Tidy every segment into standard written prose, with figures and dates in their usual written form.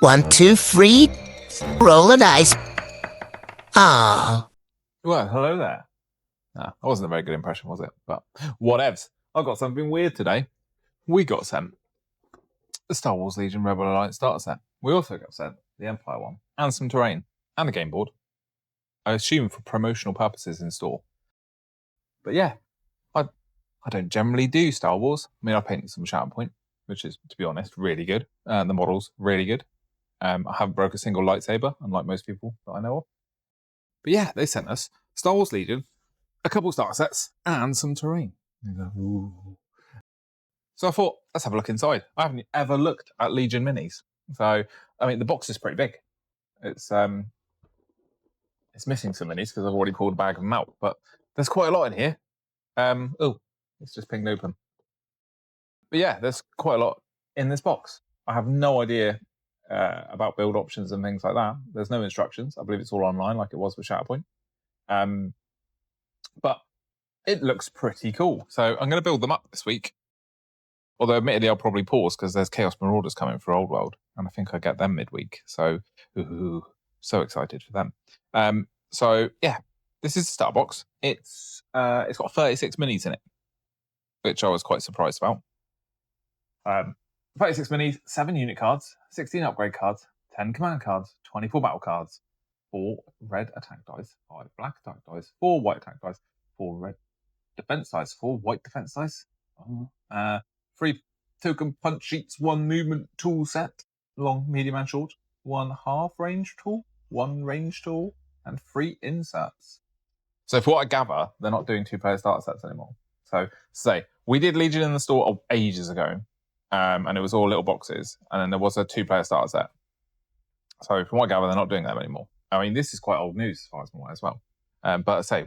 1, 2, 3. Roll a dice. Ah. Well, hello there. That wasn't a very good impression, was it? But whatevs. I got something weird today. We got sent the Star Wars Legion Rebel Alliance starter set. We also got sent the Empire one and some terrain and a game board. I assume for promotional purposes in store. But yeah, I don't generally do Star Wars. I mean, I painted some Shatterpoint, which is, to be honest, really good. The model's really good. I haven't broke a single lightsaber, unlike most people that I know of. But yeah, they sent us Star Wars Legion, a couple starter sets, and some terrain. So I thought, let's have a look inside. I haven't ever looked at Legion minis. So, I mean, the box is pretty big. It's missing some minis because I've already pulled a bag of them out, but there's quite a lot in here. It's just pinged open. But yeah, there's quite a lot in this box. I have no idea about build options and things like that. There's no instructions. I believe it's all online like it was with Shatterpoint. But it looks pretty cool. So I'm going to build them up this week. Although admittedly I'll probably pause because there's Chaos Marauders coming for Old World. And I think I get them midweek. So, so excited for them. So yeah, this is the start box. It's got 36 minis in it, which I was quite surprised about. 36 minis, 7 unit cards, 16 upgrade cards, 10 command cards, 24 battle cards, 4 red attack dice, 5 black attack dice, 4 white attack dice, 4 red defense dice, 4 white defense dice, 3 token punch sheets, 1 movement tool set, long, medium, and short, 1 half range tool, 1 range tool, and 3 inserts. So for what I gather, they're not doing 2-player starter sets anymore. So say we did Legion in the store ages ago, and it was all little boxes, and then there was a 2-player starter set. So from what I gather, they're not doing them anymore. I mean, this is quite old news as far as I'm aware as well. But I say,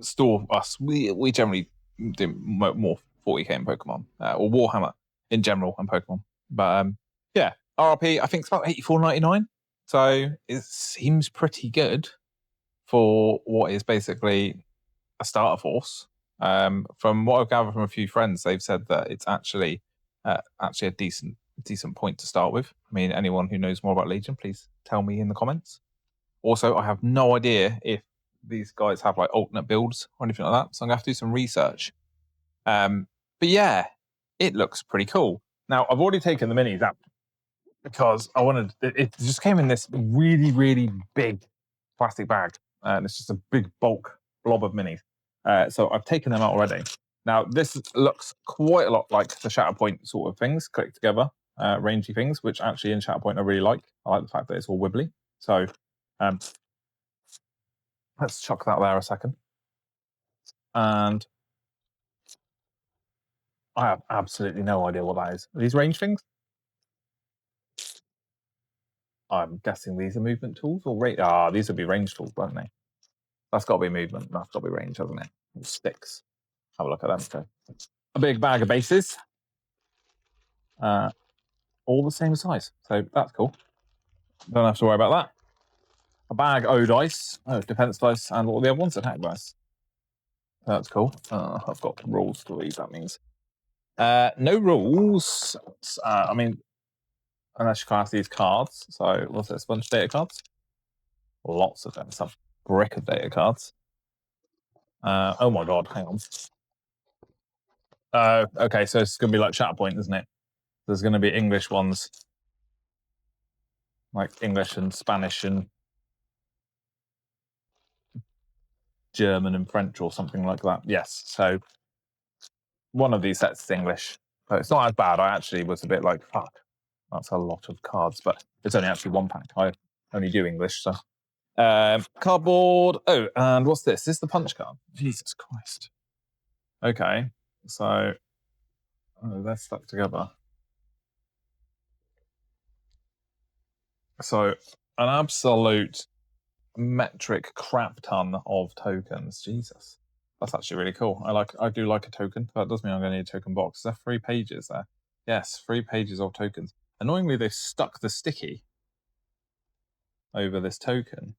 store us, we generally do more 40k in Pokemon, or Warhammer in general and Pokemon. But yeah, RRP, I think it's about $84.99. So it seems pretty good for what is basically a starter force. From what I've gathered from a few friends, they've said that it's actually a decent point to start with. I mean, anyone who knows more about Legion, please tell me in the comments. Also, I have no idea if these guys have like alternate builds or anything like that, so I'm gonna have to do some research. But yeah, it looks pretty cool. Now, I've already taken the minis out because I wanted. It just came in this really, really big plastic bag, and it's just a big bulk blob of minis. So I've taken them out already. Now, this looks quite a lot like the Shatterpoint sort of things, clicked together, rangy things, which actually in Shatterpoint I really like. I like the fact that it's all wibbly. So let's chuck that there a second. And I have absolutely no idea what that is. Are these range things? I'm guessing these are movement tools or range. These would be range tools, won't they? That's got to be movement. That's got to be range, hasn't it? Sticks. Have a look at them. Okay. A big bag of bases. All the same size. So that's cool. Don't have to worry about that. A bag O dice. Oh, defense dice and all the other ones, attack dice. That's cool. I've got rules to read, that means. No rules. I mean, unless you class these cards. So, what's this? A bunch of data cards? Lots of them. Some brick of data cards. Oh my god, hang on. Okay, so it's going to be like Shatterpoint, isn't it? There's going to be English ones. Like English and Spanish and German and French or something like that. Yes, so one of these sets is English. So it's not as bad. I actually was a bit like, fuck, that's a lot of cards, but it's only actually 1 pack. I only do English, so. Cardboard. Oh, and what's this? This is the punch card. Jesus Christ. Okay, so they're stuck together. So an absolute metric crap ton of tokens. Jesus, that's actually really cool. I do like a token. That does mean I'm going to need a token box. Is there 3 pages there? Yes, 3 pages of tokens. Annoyingly, they've stuck the sticky over this token.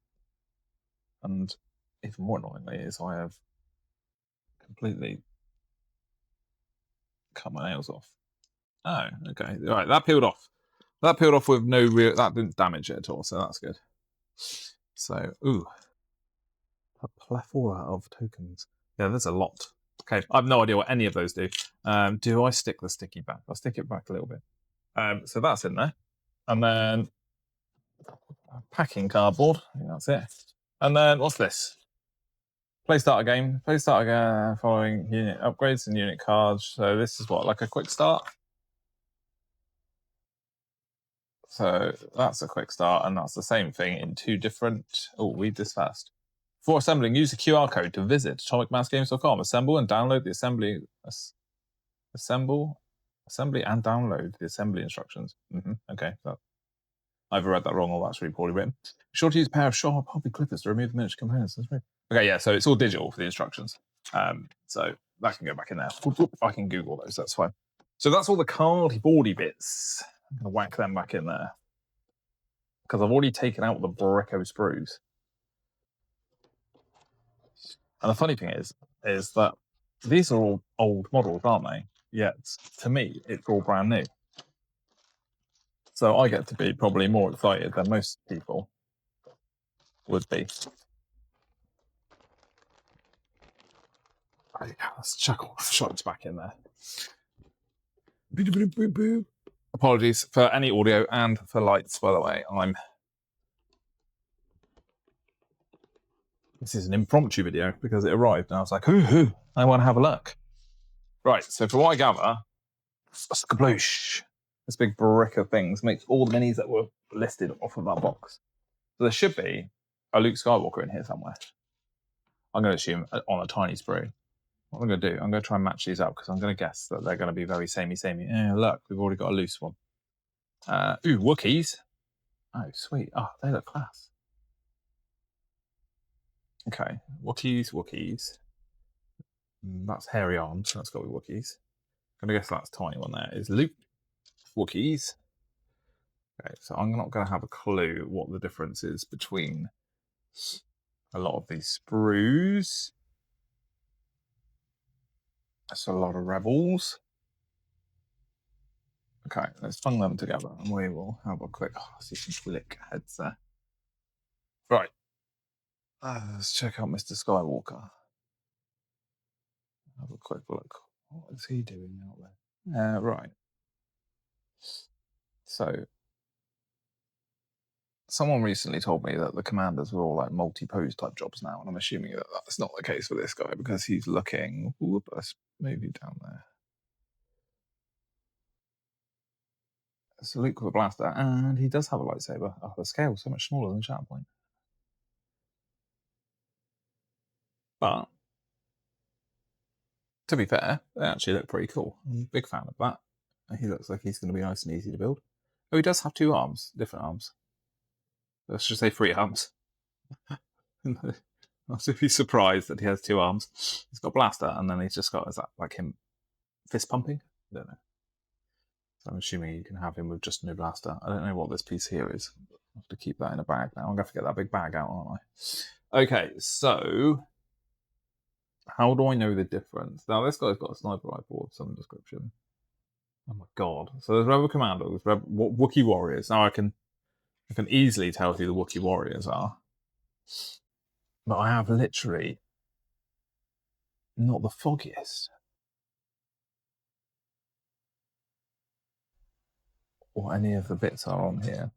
And even more annoyingly is I have completely cut my nails off. Oh, okay. All right, that peeled off. That peeled off with no real. That didn't damage it at all, so that's good. So, ooh, a plethora of tokens. Yeah, there's a lot. Okay, I have no idea what any of those do. Do I stick the sticky back? I'll stick it back a little bit. So that's in there, and then packing cardboard. I think that's it. And then what's this? Play starter game. Play starter game following unit upgrades and unit cards. So this is what, like a quick start. So that's a quick start, and that's the same thing in two different. Oh, read this fast. For assembling, use the QR code to visit atomicmassgames.com. Assemble and download the assembly. Assembly and download the assembly instructions. Okay, so I've read that wrong, or that's really poorly written. Be sure to use a pair of sharp hobby clippers to remove the miniature components. Okay, yeah, so it's all digital for the instructions. So that can go back in there. I can Google those, that's fine. So that's all the cardboardy bits. I'm going to whack them back in there, because I've already taken out the Barreco sprues. And the funny thing is that these are all old models, aren't they? Yet, to me, it's all brand new. So I get to be probably more excited than most people would be. Let's chuck all the shots back in there. Apologies for any audio and for lights, by the way. This is an impromptu video because it arrived and I was like, ooh, I want to have a look. Right, so from what I gather, skabloosh. This big brick of things makes all the minis that were listed off of that box. So there should be a Luke Skywalker in here somewhere. I'm going to assume on a tiny sprue. What I'm going to do, I'm going to try and match these up because I'm going to guess that they're going to be very samey. Look, we've already got a loose one. Ooh, Wookiees. Oh, sweet. Oh, they look class. Okay, Wookiees. That's hairy arms, so that's got to be Wookiees. I'm going to guess that's tiny one there. Is Luke. Wookiees. Okay, so I'm not going to have a clue what the difference is between a lot of these sprues. That's a lot of rebels. Okay, let's fung them together and we will have a quick. Oh, I see some slick heads there. Right. Let's check out Mr. Skywalker. Have a quick look. What is he doing out there? Right. So, someone recently told me that the commanders were all like multi-pose type jobs now, and I'm assuming that that's not the case for this guy because he's looking. Whoop, let's move you down there. So Luke with a blaster, and he does have a lightsaber. Oh, the scale's so much smaller than Shatterpoint. But to be fair, they actually look pretty cool. I'm a big fan of that. He looks like he's going to be nice and easy to build. Oh, he does have two arms, different arms. Let's just say 3 arms. I'll be surprised that he has 2 arms. He's got a blaster, and then he's just got, is that like him fist pumping? I don't know. So I'm assuming you can have him with just no blaster. I don't know what this piece here is. I have to keep that in a bag now. I'm going to have to get that big bag out, aren't I? Okay, so how do I know the difference? Now, this guy's got a sniper rifle of some description. Oh my god. So there's Rebel Commandos, Wookiee Warriors. Now I can easily tell who the Wookiee Warriors are. But I have literally not the foggiest. What any of the bits are on here.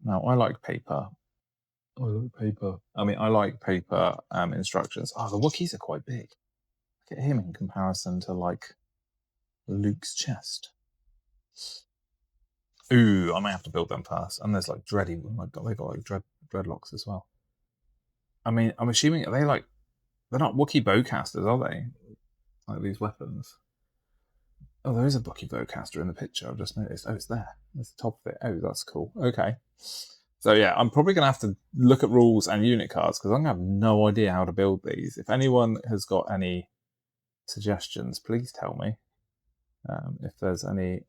Now, I like paper. I like paper instructions. Oh, the Wookiees are quite big. Look at him in comparison to, like, Luke's chest. Ooh, I might have to build them first. And there's, like, dready. Oh my god, they got, like, dreadlocks as well. I mean, I'm assuming they're not Wookiee bowcasters, are they? Like these weapons. Oh, there is a Wookiee bowcaster in the picture. I've just noticed. Oh, it's there. That's the top of it. Oh, that's cool. Okay. So yeah, I'm probably going to have to look at rules and unit cards because I'm going to have no idea how to build these. If anyone has got any suggestions, please tell me. If there's any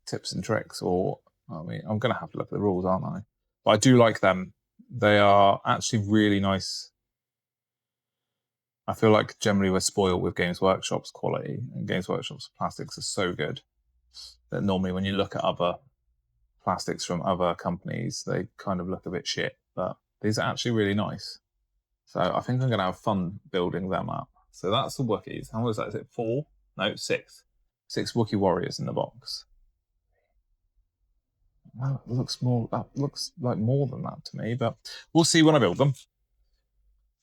tips and tricks, or I'm going to have to look at the rules, aren't I? But I do like them. They are actually really nice. I feel like generally we're spoiled with Games Workshop's quality, and Games Workshop's plastics are so good. that normally when you look at other plastics from other companies, they kind of look a bit shit, but these are actually really nice. So I think I'm going to have fun building them up. So that's the Wookiees. How was that? Is it 4? No, 6. 6 Wookiee warriors in the box. Well, it looks more. That looks like more than that to me, but we'll see when I build them.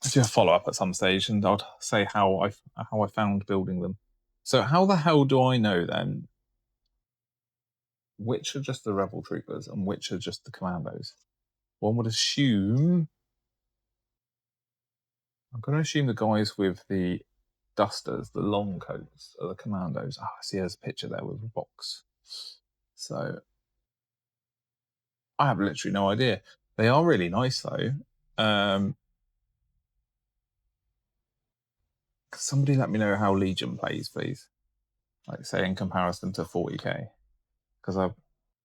I'll do a follow up at some stage, and I'll say how I found building them. So how the hell do I know then which are just the rebel troopers and which are just the commandos? One would assume. I'm going to assume the guys with the dusters, the long coats, are the commandos. I see there's a picture there with a box. So I have literally no idea. They are really nice though. Somebody let me know how Legion plays, please. Like say in comparison to 40k, because I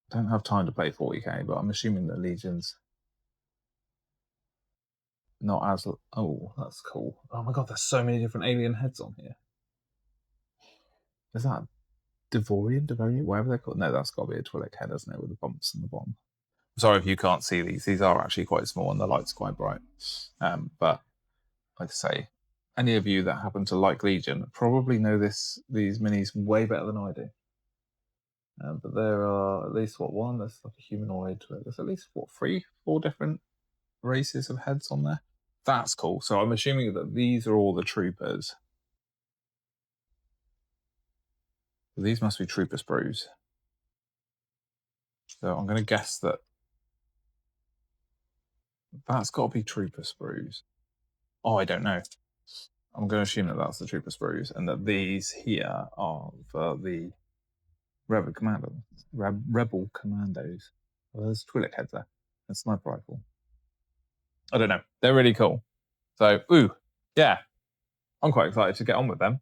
don't have time to play 40k, but I'm assuming that Legion's not as. Oh, that's cool. Oh my god, there's so many different alien heads on here. Is that Devorian, whatever they're called? No, that's got to be a Twi'lek head, isn't it, with the bumps on the bottom. Sorry if you can't see these. These are actually quite small and the light's quite bright. But like I say, any of you that happen to like Legion probably know these minis way better than I do. But there are at least one. There's like a humanoid. There's at least 3, 4 different races of heads on there. That's cool. So I'm assuming that these are all the troopers. These must be trooper sprues. So I'm going to guess that that's got to be trooper sprues. Oh, I don't know. I'm going to assume that that's the trooper sprues, and that these here are for the rebel commandos. Well, there's Twi'lek heads there. A sniper rifle. I don't know. They're really cool. So, yeah. I'm quite excited to get on with them.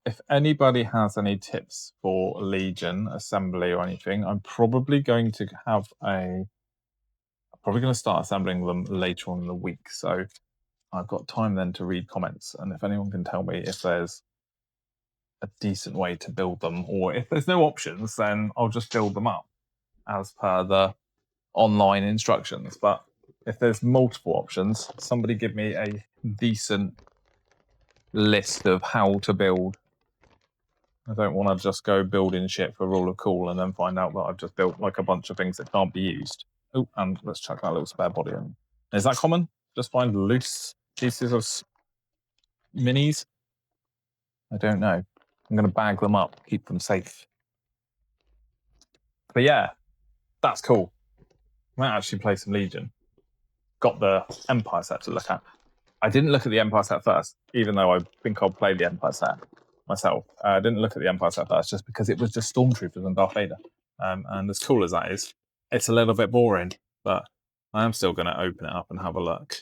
If anybody has any tips for Legion assembly or anything, I'm probably going to start assembling them later on in the week. So I've got time then to read comments. And if anyone can tell me if there's a decent way to build them, or if there's no options, then I'll just build them up as per the online instructions. But if there's multiple options, somebody give me a decent list of how to build. I don't want to just go building shit for rule of cool and then find out that I've just built like a bunch of things that can't be used. Oh, and let's chuck that little spare body in. Is that common? Just find loose pieces of minis? I don't know. I'm going to bag them up, keep them safe. But yeah, that's cool. Might actually play some Legion. Got the Empire set to look at. I didn't look at the Empire set first, even though I think I'll play the Empire set myself. I didn't look at the Empire set first just because it was just Stormtroopers and Darth Vader. And as cool as that is, it's a little bit boring, but I am still going to open it up and have a look.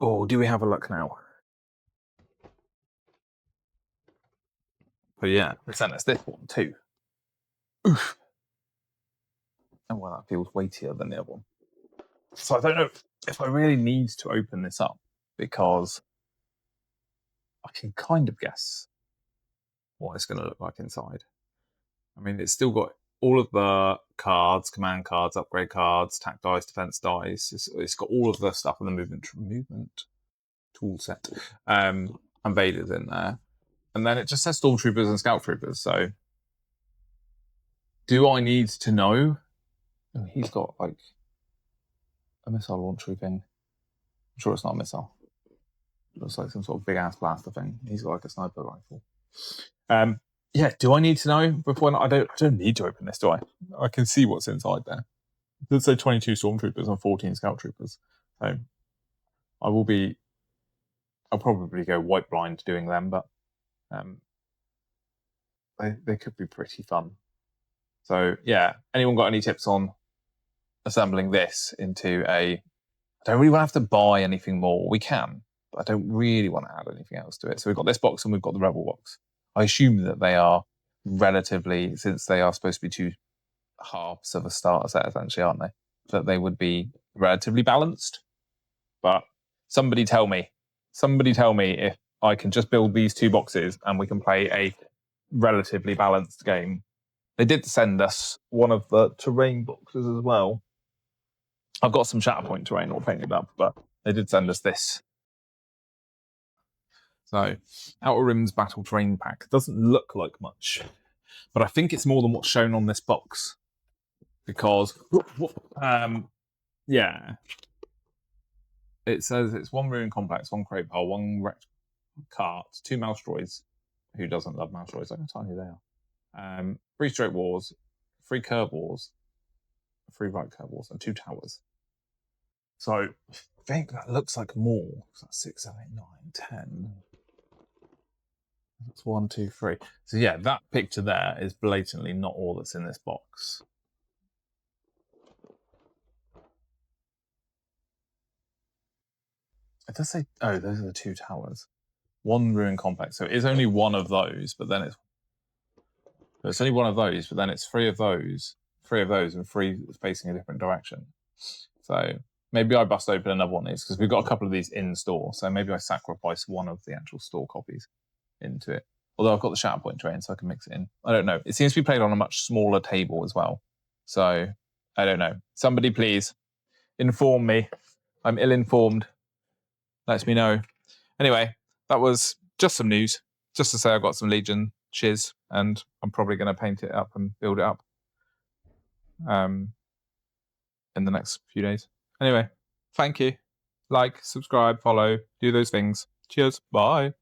Oh, do we have a look now? But yeah, they sent us this one too. Oof. Oh, well, that feels weightier than the other one. So I don't know if I really need to open this up, because I can kind of guess what it's going to look like inside. I mean, it's still got all of the cards, command cards, upgrade cards, attack dice, defense dice. It's got all of the stuff in the movement tool set. And Vader's in there. And then it just says Stormtroopers and Scout Troopers. So do I need to know? Oh, he's got like a missile launcher thing. I'm sure it's not a missile. It looks like some sort of big ass blaster thing. He's got like a sniper rifle. Yeah, do I need to know before? I don't need to open this, do I? I can see what's inside there. It does say 22 Stormtroopers and 14 Scout Troopers. So I'll probably go white blind doing them, but they could be pretty fun. So yeah, anyone got any tips on assembling this into I don't really want to have to buy anything more. We can, but I don't really want to add anything else to it. So we've got this box and we've got the Rebel box. I assume that they are relatively, since they are supposed to be 2 halves of a starter set, essentially, aren't they? That they would be relatively balanced. But somebody tell me if I can just build these 2 boxes and we can play a relatively balanced game. They did send us one of the terrain boxes as well. I've got some Shatterpoint terrain all painted up, but they did send us this. So, Outer Rims Battle Terrain Pack doesn't look like much, but I think it's more than what's shown on this box. Because, yeah, it says it's 1 Ruin Complex, 1 Crate Pole, 1 Wrecked Cart, 2 Mouse Droids. Who doesn't love Mouse Droids? Look how tiny they are. 3 Straight Wars, 3 Curve Wars, 3 Right Curve Wars, and 2 Towers. So, I think that looks like more. So that's 6, 7, 8, 9, 10. That's 1, 2, 3. So yeah, that picture there is blatantly not all that's in this box. It does say, oh, those are the 2 towers. 1 Ruin Complex. So it is only one of those, but then it's only one of those, but then it's 3 of those, and 3 facing a different direction. So maybe I bust open another one of these because we've got a couple of these in store. So maybe I sacrifice one of the actual store copies into it. Although I've got the Shatterpoint terrain, so I can mix it in. I don't know. It seems to be played on a much smaller table as well. So I don't know. Somebody please inform me. I'm ill-informed. Let me know. Anyway, that was just some news. Just to say I've got some Legion shiz, and I'm probably going to paint it up and build it up in the next few days. Anyway, thank you. Like, subscribe, follow, do those things. Cheers. Bye.